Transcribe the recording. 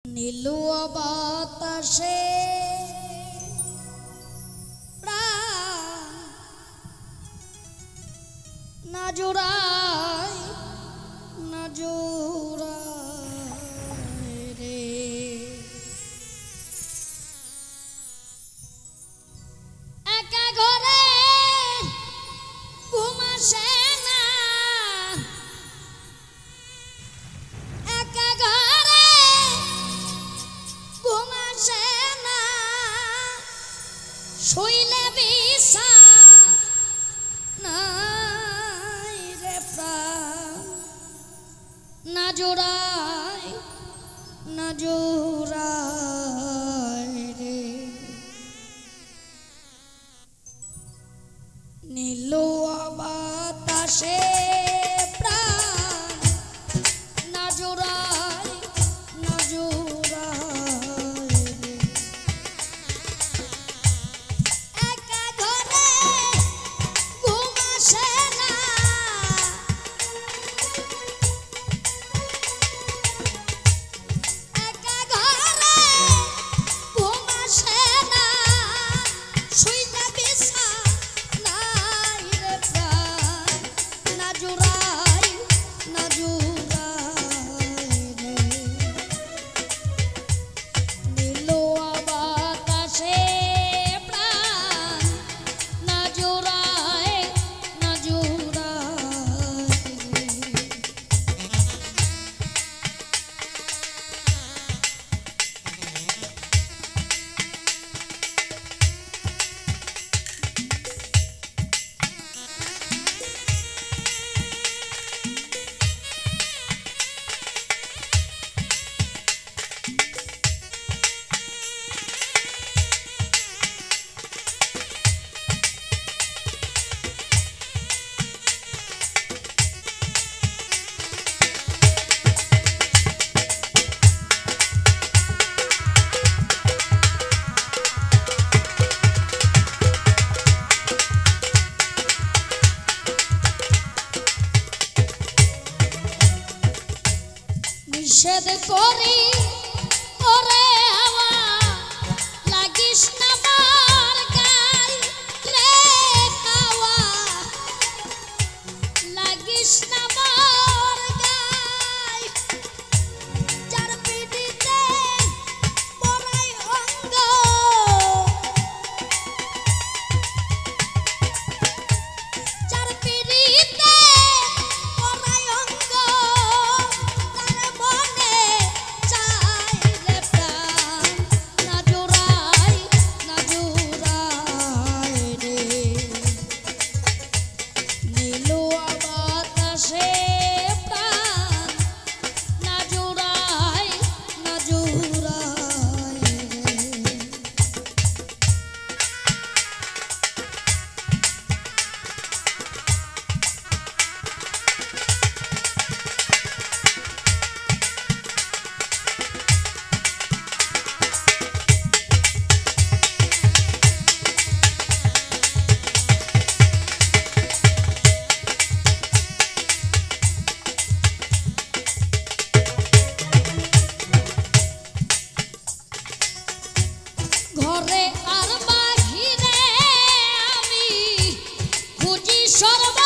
নীলুয়া বাতাসে না জোড়ায় না জোড়ায় রে একা ঘরে ঘুম আসে না একা ঘরে ঘুম আসে না শুইলে বিছা নাই রে প্রাণ না জোড়ায় না জোড়ায় রে নীলুয়া বাতাসে প্রাণ না জোড়ায় না জোড়ায় রে একা ঘরে ঘুম আসে না একা ঘরে ঘুম আসে না শুইলে বিছা নাই রে প্রাণ না জোড়ায় না জোড়ায় রে নীলুয়া বাতাসে প্রাণ না জোড়ায় না জোড়ায় রে নিষেধ করি ওরে হাওয়া লাগিস না মার গায় রে হাওয়া লাগিস না মার গায় যার পিঠিতে পরাই অঙ্গ যার পিঠিতে পরাই অঙ্গ তার মনে চাই রে প্রাণ না জোড়ায় না জোড়ায় রে নীলুয়া বাতাসে প্রাণ না জোড়ায় না জোড়ায় রে ঘরে আর বাহিরে আমি খুঁজি সর্ব